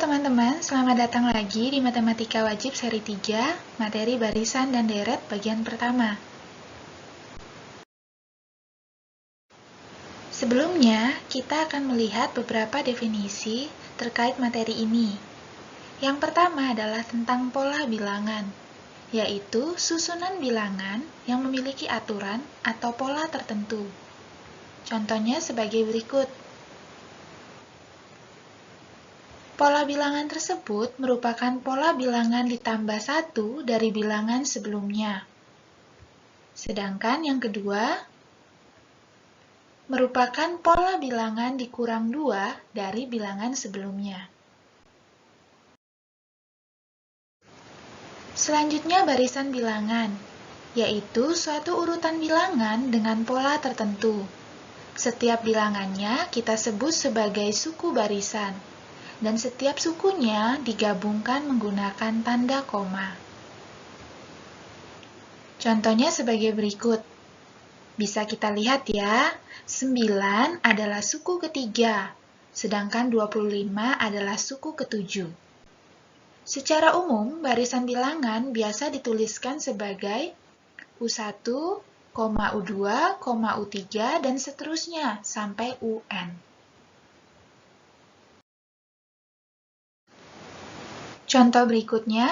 teman-teman, selamat datang lagi di Matematika Wajib seri 3, materi barisan dan deret bagian pertama. Sebelumnya, kita akan melihat beberapa definisi terkait materi ini. Yang pertama adalah tentang pola bilangan, yaitu susunan bilangan yang memiliki aturan atau pola tertentu. Contohnya sebagai berikut. Pola bilangan tersebut merupakan pola bilangan ditambah 1 dari bilangan sebelumnya. Sedangkan yang kedua, merupakan pola bilangan dikurang 2 dari bilangan sebelumnya. Selanjutnya barisan bilangan, yaitu suatu urutan bilangan dengan pola tertentu. Setiap bilangannya kita sebut sebagai suku barisan. Dan setiap sukunya digabungkan menggunakan tanda koma. Contohnya sebagai berikut. Bisa kita lihat ya, 9 adalah suku ketiga, sedangkan 25 adalah suku ketujuh. Secara umum, barisan bilangan biasa dituliskan sebagai U1, U2, U3, dan seterusnya sampai UN. Contoh berikutnya,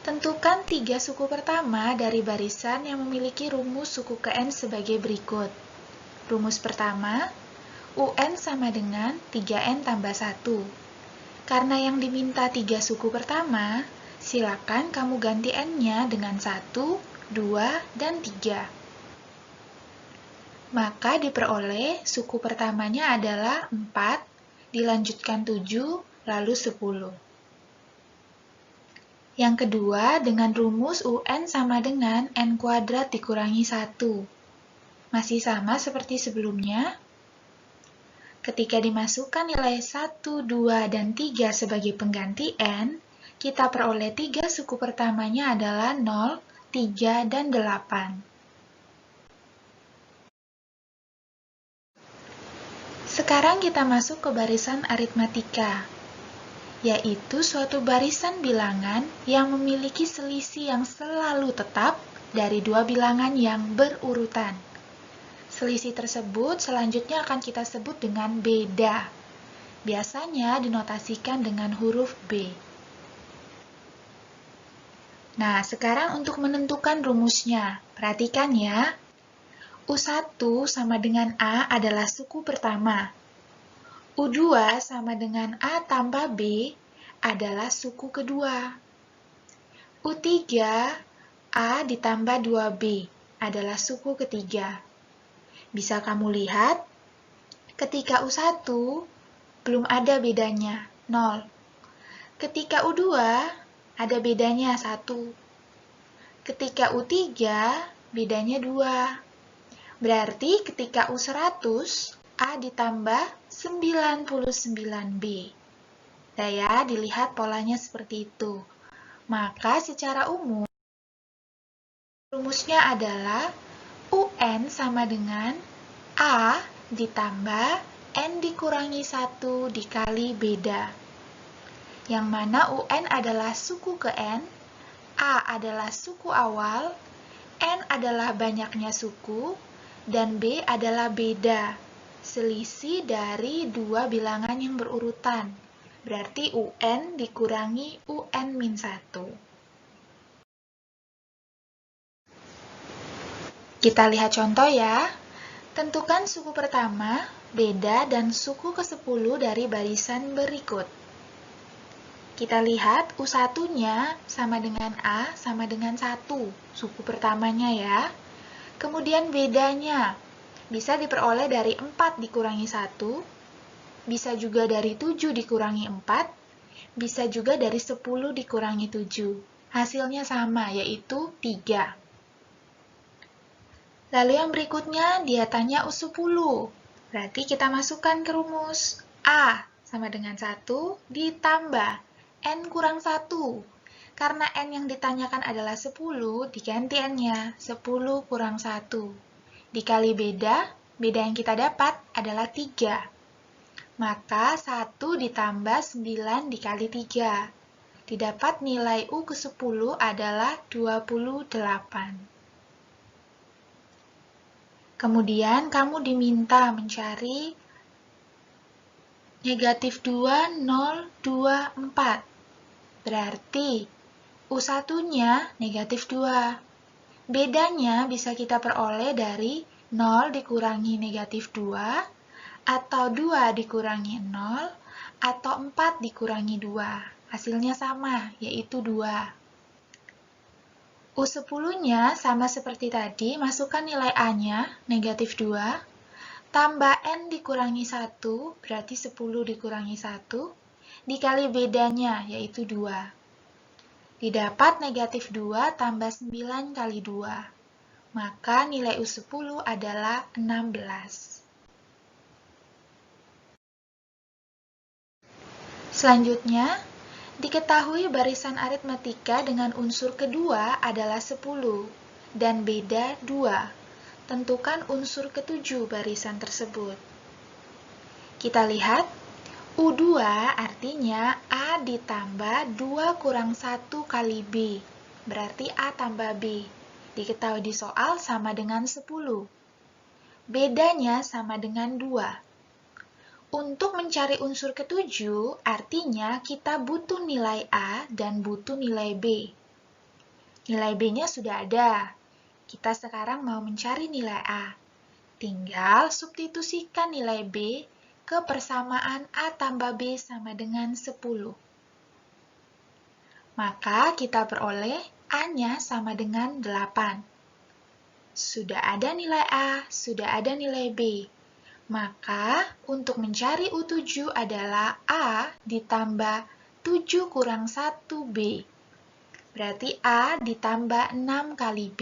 tentukan 3 suku pertama dari barisan yang memiliki rumus suku ke N sebagai berikut. Rumus pertama, UN sama dengan 3N tambah 1. Karena yang diminta 3 suku pertama, silakan kamu ganti N-nya dengan 1, 2, dan 3. Maka diperoleh suku pertamanya adalah 4, dilanjutkan 7, lalu 10. Yang kedua, dengan rumus UN sama dengan N kuadrat dikurangi 1. Masih sama seperti sebelumnya. Ketika dimasukkan nilai 1, 2, dan 3 sebagai pengganti N, kita peroleh 3 suku pertamanya adalah 0, 3, dan 8. Sekarang kita masuk ke barisan aritmatika, yaitu suatu barisan bilangan yang memiliki selisih yang selalu tetap dari dua bilangan yang berurutan. Selisih tersebut selanjutnya akan kita sebut dengan beda. Biasanya dinotasikan dengan huruf B. Nah, sekarang untuk menentukan rumusnya, perhatikan ya. U1 sama dengan A adalah suku pertama. U2 sama dengan A tambah B adalah suku kedua. U3, A ditambah 2B adalah suku ketiga. Bisa kamu lihat, ketika U1 belum ada bedanya, 0. Ketika U2 ada bedanya 1. Ketika U3 bedanya 2. Berarti ketika U100, A ditambah 99B. Nah ya, dilihat polanya seperti itu. Maka secara umum, rumusnya adalah UN sama dengan A ditambah N dikurangi 1 dikali beda. Yang mana UN adalah suku ke N, A adalah suku awal, N adalah banyaknya suku, dan B adalah beda. Selisih dari dua bilangan yang berurutan. Berarti UN dikurangi UN-1. Kita lihat contoh ya. Tentukan suku pertama, beda, dan suku ke-10 dari barisan berikut. Kita lihat U1-nya sama dengan A sama dengan 1, suku pertamanya ya. Kemudian bedanya bisa diperoleh dari 4 dikurangi 1, bisa juga dari 7 dikurangi 4, bisa juga dari 10 dikurangi 7. Hasilnya sama, yaitu 3. Lalu yang berikutnya, dia tanya U10. Berarti kita masukkan ke rumus. A sama dengan 1 ditambah N kurang 1. Karena N yang ditanyakan adalah 10, diganti N-nya, 10 kurang 1. Dikali beda yang kita dapat adalah 3. Maka 1 ditambah 9 dikali 3. Didapat nilai U ke-10 adalah 28. Kemudian kamu diminta mencari negatif 2, 0, 2, 4. Berarti U1-nya negatif 2. Bedanya bisa kita peroleh dari 0 dikurangi negatif 2, atau 2 dikurangi 0, atau 4 dikurangi 2. Hasilnya sama, yaitu 2. U10-nya sama seperti tadi, masukkan nilai A-nya, negatif 2, tambah N dikurangi 1, berarti 10 dikurangi 1, dikali bedanya, yaitu 2. Didapat negatif 2 tambah 9 kali 2, maka nilai U10 adalah 16. Selanjutnya, diketahui barisan aritmatika dengan unsur kedua adalah 10 dan beda 2. Tentukan unsur ketujuh barisan tersebut. Kita lihat, U2 artinya A ditambah 2 kurang 1 kali B, berarti A tambah B. Diketahui di soal sama dengan 10. Bedanya sama dengan 2. Untuk mencari unsur ketujuh, artinya kita butuh nilai A dan butuh nilai B. Nilai B-nya sudah ada. Kita sekarang mau mencari nilai A. Tinggal substitusikan nilai B ke persamaan A tambah B sama dengan 10. Maka kita peroleh A-nya sama dengan 8. Sudah ada nilai A, sudah ada nilai B. Maka, untuk mencari U7 adalah A ditambah 7 kurang 1B. Berarti A ditambah 6 kali B.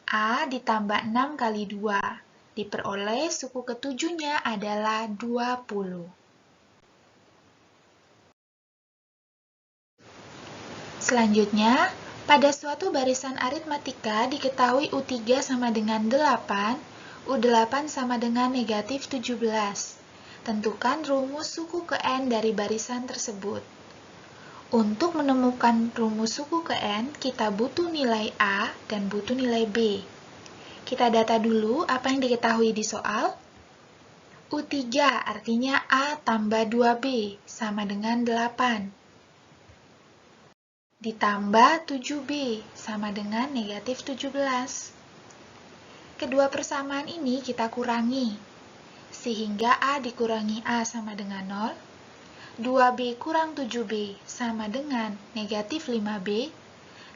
A ditambah 6 kali 2. Diperoleh suku ketujuhnya adalah 20. Selanjutnya, pada suatu barisan aritmatika diketahui U3 sama dengan 8, U8 sama dengan negatif 17. Tentukan rumus suku ke N dari barisan tersebut. Untuk menemukan rumus suku ke N, kita butuh nilai A dan butuh nilai B. Kita data dulu apa yang diketahui di soal. U3 artinya A tambah 2B sama dengan 8. Ditambah 7B sama dengan negatif 17. Kedua persamaan ini kita kurangi, sehingga A dikurangi A sama dengan 0, 2B kurang 7B sama dengan negatif 5B,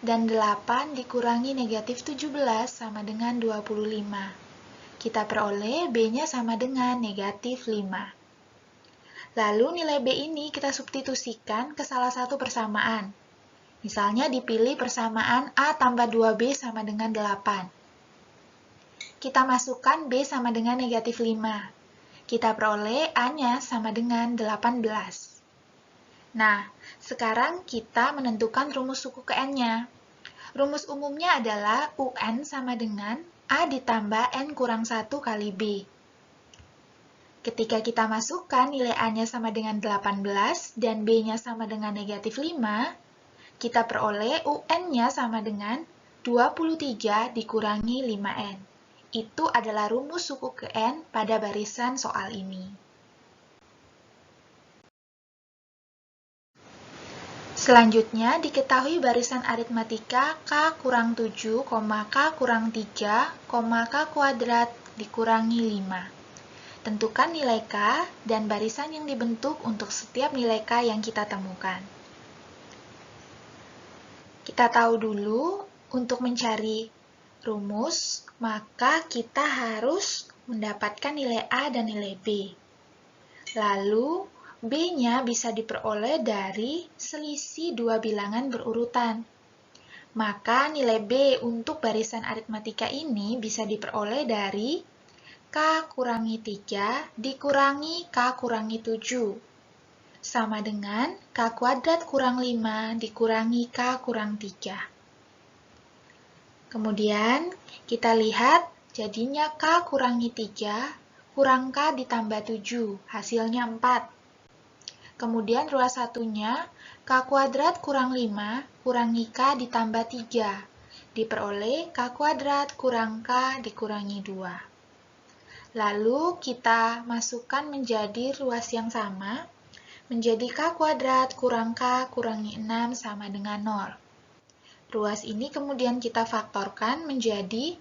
dan 8 dikurangi negatif 17 sama dengan 25. Kita peroleh B-nya sama dengan negatif 5. Lalu nilai B ini kita substitusikan ke salah satu persamaan. Misalnya dipilih persamaan A tambah 2B sama dengan 8. Kita masukkan B sama dengan negatif 5. Kita peroleh A-nya sama dengan 18. Nah, sekarang kita menentukan rumus suku ke N-nya. Rumus umumnya adalah UN sama dengan A ditambah N kurang 1 kali B. Ketika kita masukkan nilai A-nya sama dengan 18 dan B-nya sama dengan negatif 5, kita peroleh UN-nya sama dengan 23 dikurangi 5N. Itu adalah rumus suku ke N pada barisan soal ini. Selanjutnya, diketahui barisan aritmatika K kurang 7, K kurang 3, K kuadrat dikurangi 5. Tentukan nilai K dan barisan yang dibentuk untuk setiap nilai K yang kita temukan. Kita tahu dulu, untuk mencari rumus, maka kita harus mendapatkan nilai A dan nilai B. Lalu, B-nya bisa diperoleh dari selisih dua bilangan berurutan. Maka nilai B untuk barisan aritmatika ini bisa diperoleh dari K kurangi 3 dikurangi K kurangi 7. Sama dengan K kuadrat kurang 5 dikurangi K kurang 3. Kemudian kita lihat jadinya K kurangi 3 kurang K ditambah 7, hasilnya 4. Kemudian ruas satunya, K kuadrat kurang 5 kurangi K ditambah 3. Diperoleh K kuadrat kurang K dikurangi 2. Lalu kita masukkan menjadi ruas yang sama, menjadi K kuadrat kurang K kurangi 6 sama dengan 0. Ruas ini kemudian kita faktorkan menjadi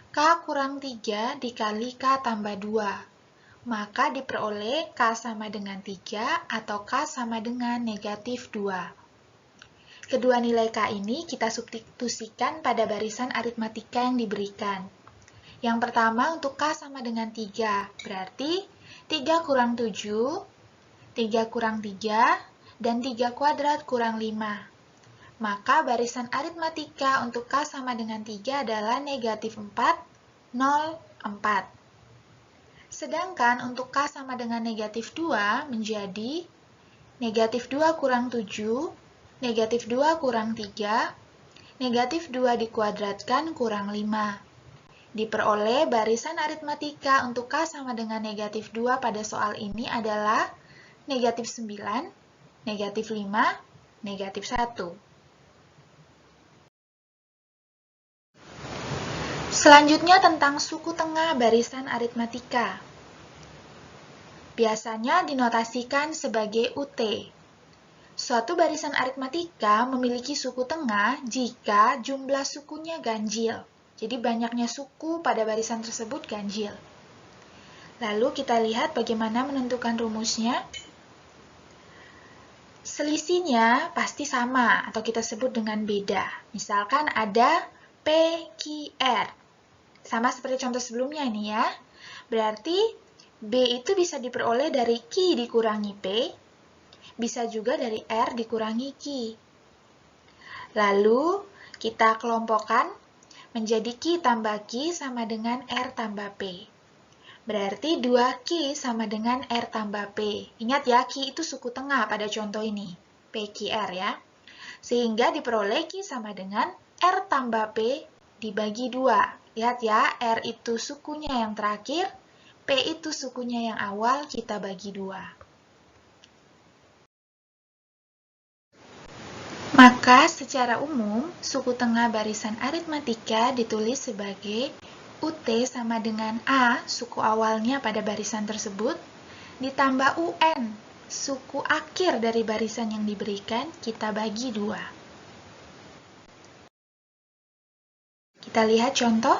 K kurang 3 dikali K tambah 2. Maka diperoleh K sama dengan 3 atau K sama dengan negatif 2. Kedua nilai K ini kita substitusikan pada barisan aritmatika yang diberikan. Yang pertama untuk K sama dengan 3, berarti 3 kurang 7, 3 kurang 3, dan 3 kuadrat kurang 5. Maka barisan aritmatika untuk K sama dengan 3 adalah negatif 4, 0, 4. Sedangkan untuk K sama dengan negatif 2 menjadi negatif 2 kurang 7, negatif 2 kurang 3, negatif 2 dikuadratkan kurang 5. Diperoleh barisan aritmatika untuk K sama dengan negatif 2 pada soal ini adalah negatif 9, negatif 5, negatif 1. Selanjutnya tentang suku tengah barisan aritmatika. Biasanya dinotasikan sebagai UT. Suatu barisan aritmatika memiliki suku tengah jika jumlah sukunya ganjil. Jadi banyaknya suku pada barisan tersebut ganjil. Lalu kita lihat bagaimana menentukan rumusnya. Selisihnya pasti sama atau kita sebut dengan beda. Misalkan ada PQR. Sama seperti contoh sebelumnya ini ya. Berarti B itu bisa diperoleh dari Q dikurangi P, bisa juga dari R dikurangi Q. Lalu kita kelompokkan menjadi Q tambah Q sama dengan R tambah P. Berarti 2Q sama dengan R tambah P. Ingat ya, Q itu suku tengah pada contoh ini, PQR ya. Sehingga diperoleh Q sama dengan R tambah P dibagi 2. Lihat ya, R itu sukunya yang terakhir, P itu sukunya yang awal, kita bagi 2. Maka secara umum, suku tengah barisan aritmatika ditulis sebagai UT sama dengan A, suku awalnya pada barisan tersebut, ditambah UN, suku akhir dari barisan yang diberikan, kita bagi 2. Kita lihat contoh.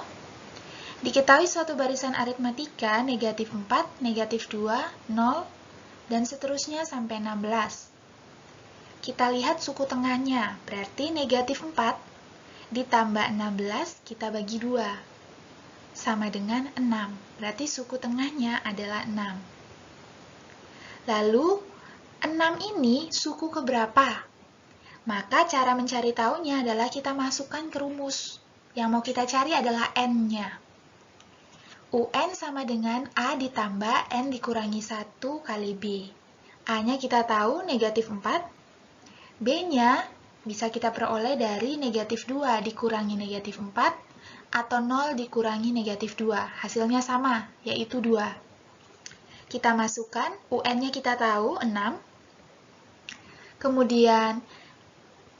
Diketahui suatu barisan aritmatika negatif 4, negatif 2, 0, dan seterusnya sampai 16. Kita lihat suku tengahnya, berarti negatif 4 ditambah 16 kita bagi 2. Sama dengan 6, berarti suku tengahnya adalah 6. Lalu, 6 ini suku keberapa? Maka cara mencari tahunya adalah kita masukkan ke rumus. Yang mau kita cari adalah N-nya. UN sama dengan A ditambah N dikurangi 1 kali B. A-nya kita tahu negatif 4. B-nya bisa kita peroleh dari negatif 2 dikurangi negatif 4 atau 0 dikurangi negatif 2. Hasilnya sama, yaitu 2. Kita masukkan, UN-nya kita tahu 6. Kemudian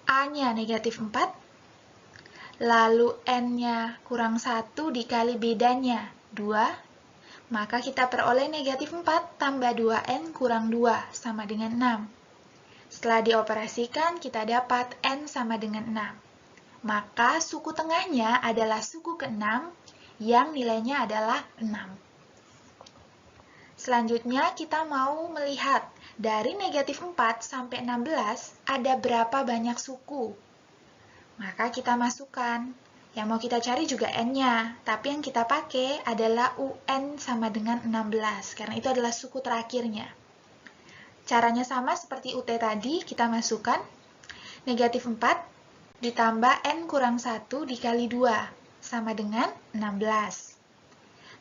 A-nya negatif 4. Lalu N-nya kurang 1 dikali bedanya, 2. Maka kita peroleh negatif 4 tambah 2N kurang 2 sama dengan 6. Setelah dioperasikan, kita dapat N sama dengan 6. Maka suku tengahnya adalah suku ke-6 yang nilainya adalah 6. Selanjutnya, kita mau melihat dari negatif 4 sampai 16 ada berapa banyak suku. Maka kita masukkan. Yang mau kita cari juga N-nya, tapi yang kita pakai adalah UN sama dengan 16, karena itu adalah suku terakhirnya. Caranya sama seperti UT tadi, kita masukkan negatif 4 ditambah N kurang 1 dikali 2, sama dengan 16.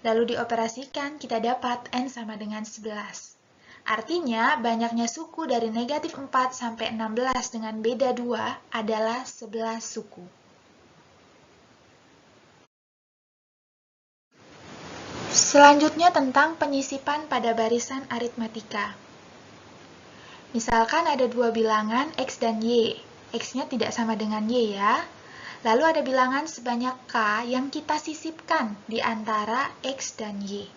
Lalu dioperasikan, kita dapat N sama dengan 11. Artinya, banyaknya suku dari negatif 4 sampai 16 dengan beda 2 adalah 11 suku. Selanjutnya tentang penyisipan pada barisan aritmatika. Misalkan ada dua bilangan X dan Y. X-nya tidak sama dengan Y ya. Lalu ada bilangan sebanyak K yang kita sisipkan di antara X dan Y.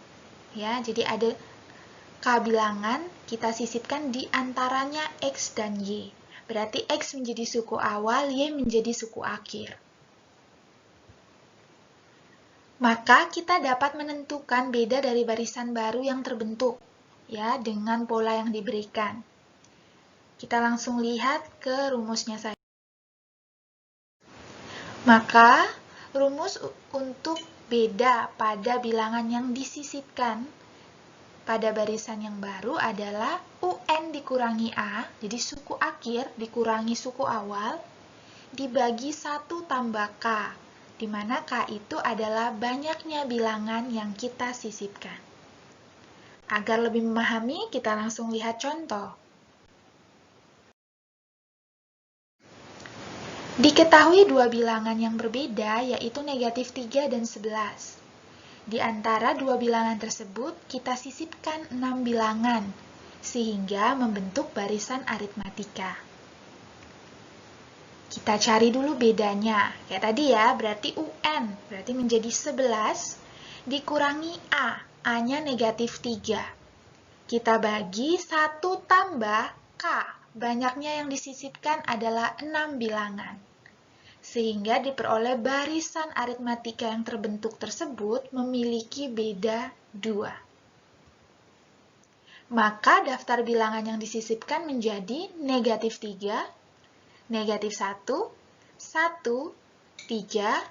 Ya, jadi ada K bilangan kita sisipkan di antaranya X dan Y. Berarti X menjadi suku awal, Y menjadi suku akhir. Maka kita dapat menentukan beda dari barisan baru yang terbentuk ya dengan pola yang diberikan. Kita langsung lihat ke rumusnya saja. Maka rumus untuk beda pada bilangan yang disisipkan pada barisan yang baru adalah UN dikurangi A, jadi suku akhir dikurangi suku awal, dibagi 1 tambah K, di mana K itu adalah banyaknya bilangan yang kita sisipkan. Agar lebih memahami, kita langsung lihat contoh. Diketahui dua bilangan yang berbeda, yaitu negatif 3 dan 11. Di antara dua bilangan tersebut, kita sisipkan 6 bilangan, sehingga membentuk barisan aritmatika. Kita cari dulu bedanya. Kayak tadi ya, berarti UN, berarti menjadi 11 dikurangi A. A-nya negatif 3. Kita bagi 1 tambah K. Banyaknya yang disisipkan adalah 6 bilangan. Sehingga diperoleh barisan aritmatika yang terbentuk tersebut memiliki beda 2. Maka daftar bilangan yang disisipkan menjadi negatif 3, negatif 1, 1, 3,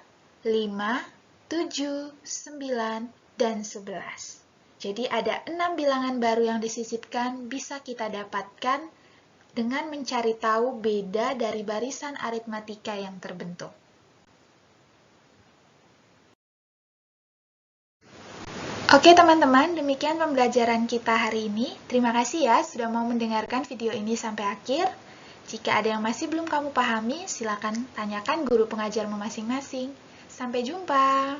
5, 7, 9, dan 11. Jadi ada 6 bilangan baru yang disisipkan bisa kita dapatkan dengan mencari tahu beda dari barisan aritmatika yang terbentuk. Oke teman-teman, demikian pembelajaran kita hari ini. Terima kasih ya sudah mau mendengarkan video ini sampai akhir. Jika ada yang masih belum kamu pahami, silakan tanyakan guru pengajarmu masing-masing. Sampai jumpa!